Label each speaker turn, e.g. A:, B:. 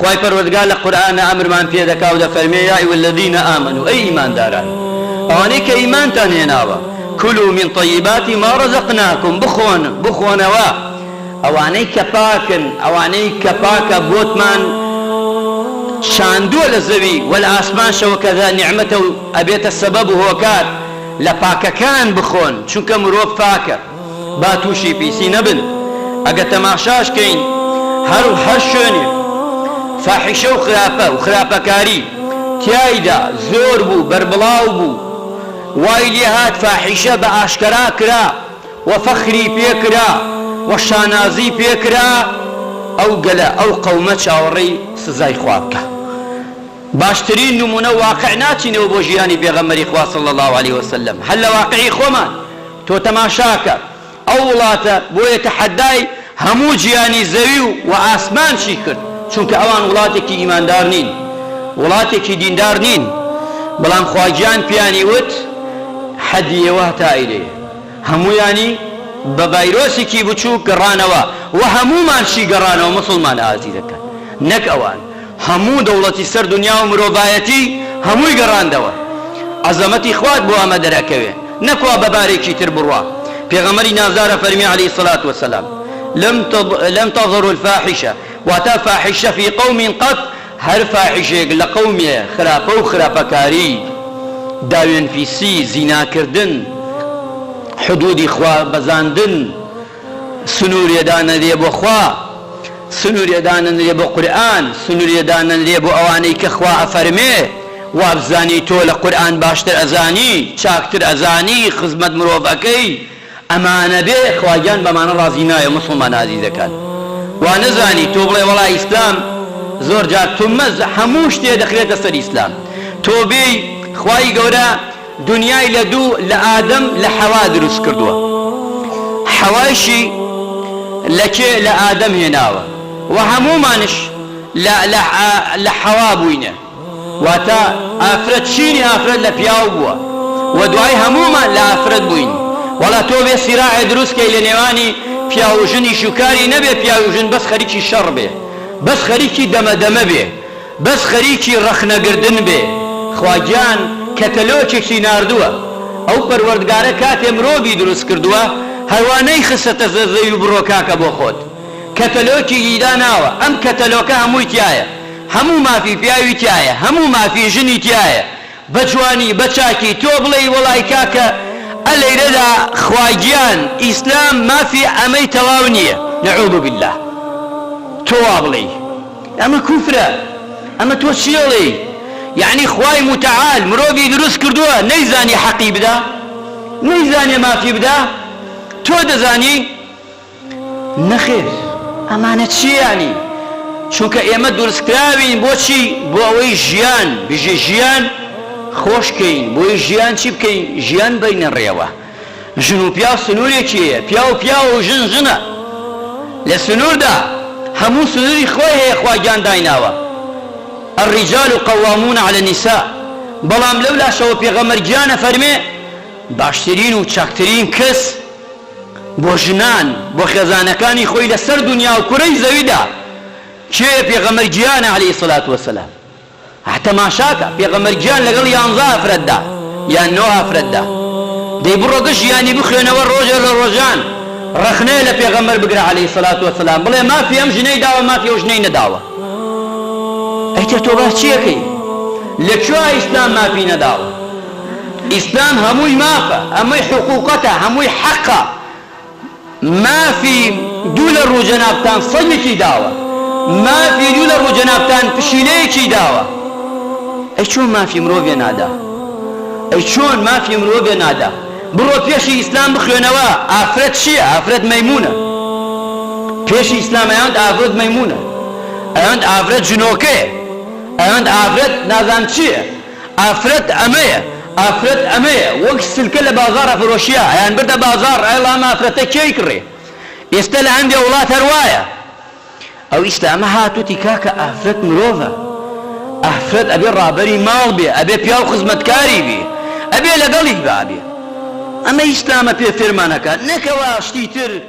A: خواهی پروردگار لقرآن امرمان پیدکا و دفرمی یا ایو الذین آمنوا ای ایمان داران اوانی که ایمان تانیناوا کلوا من طیبات ما رزقناکم بخونوا اوانی که پاکن اوانی که پاک بوتمان شاندوه لزوی والآسمان شوكذا نعمته أبيت السبب هو كات لپاك كان بخون چونك مروب فاكر باتوشي بيسي نبن اگه تماشاش كين هر شوني فاحشة وخرافة كاري تيايدا زور بو بربلاو بو وايلي هات فاحشة باشكرا كرا وفخري بيكرا وشانازي بيكرا او قلا او قومة شاوري سزاي خوابك باشترين نمونه واقع ناچينه و بو جياني بيغمري خواه صلى الله عليه وسلم هل واقعي خومان تو تماشاك اولاتا بو يتحداي همو جياني زويو و آسمان شي کرد چونك اوان ولاتك ايمان دار نين ولاتك دين دار نين بلان خواجان بياني وت حديه واتا إليه همو يعني بفيروسي كي بچو قرانوا وهمو مانشي قرانوا مسلمان عزيزك نك اوان همو دولتي سر دنيا ومروبايتي همو قران دوا عظمتي اخوات بو امد ركوه نكوا بباريكي تربروا پیغمبر نازار فرمي عليه الصلاة والسلام لم تظهروا الفاحشة واتا فاحشة في قوم قط هر فاحشة لقومي خرافة وخرافة كاري داوين في سي زنا كردن حدود خوا بزاندن سنور يدانا ليبو خوا سنور يدانا ليبو قرآن سنور يدانا ليبو اواني كخوا افرمي وابزاني تول قرآن باشتر ازاني چاكتر ازاني خزمت مروف اكي امان بي خواجان بمعنى رازينايا مسلمان عزيزكان وانزاني توبلي والله اسلام زور جار تمز هموش تيه دخلت سر اسلام توبي خواهي قورا دنياي لدو لآدم لحوا دروس كردوا حواشي لكي لآدم هناوا وهمو مانش لحوا بوينه واتا افرد شيني افرد لبياو بوا ودواي همو ما لافرد بوين ولا توبي صراع دروس كي لنواني بياو جني شكاري نبي بياو جن بس خريكي شر به بس خريكي دم به بس خريكي رخنا قردن به خواجان کتلوچێکی ناردووە ئەو پەروەردگارە کاتێ مرۆڤی دروست کردووە هەروانەی خستە زەزەوی و بڕۆ کاکە بۆ خۆت کەتەلۆکی داناوە ئەم کەتەلۆکە هەمووی تایە هەموو مافی پیاوی تایە هەموو مافی ژنی تایە بە جوانی بە چاکی تۆ بڵێ وەڵای کاکە ئەلەیرەدا خواگیان ئیسلام مافی ئەمەی تەواو نییە نەعوذ بالله تۆ وا بڵێ ئەمە کوفرە ئەمە تۆ چیڵێ يعني خواي متعال مروبي دروس كردوها نيزاني حقي بدا نيزاني ما في بدا تو دزاني نخير امانة شي يعني چونك ايما دروس كراوين بوشي بووي جيان بيجي جيان خوش كين بوي جيان چي بكين جيان بين الريوة جنو بياو سنوري چيه بياو جن جنة لسنور دا همو سنوري خواي جان دايناوا الرجال قوامون على النساء بلام لولا شو پیغمبر جان فرمي باشترين و چاكترين كس بو جنان بو خزانكاني خوي لسر دنيا و كري زويدا چه پیغمبر جان عليه الصلاة والسلام حتى ما شاكا پیغمبر جان لقل يانزا افرد دا يانوها افرد دا دي برقش يعني بخينا والروجة للرجان رخنه لپیغمبر بقرأ عليه الصلاة والسلام بله ما في ام جني داوة ما في جني نداوة ايتا تو باش چيكي لكشوا اسلام ما في نداوة اسلام هموي مافا هموي حقوقتا هموي حقا ما في دول الروجنابتان صيكي داوة ما في دول الروجنابتان فشيليكي داوة اي شون ما في مروبيا نادا اي شون ما في مروبيا نادا برو بيشي اسلام بخيونوا افرد شيء افرد ميمونة بيشي اسلام اياند افرد ميمونة اياند افرد جنوكي اياند افرد نازان شيء افرد امية وقت الكل بازار فروشيا يعني برد بازار ايلا ما افرد كيكري يستل عندي اولاد رواية او اسلام هاتو تكاكا افرد مروفا افرد ابي رابري مال بي ابي بياو خزمتكاري بي ابي لقلي بابي اما اسلام بي فرمانكا نكوا شتيتر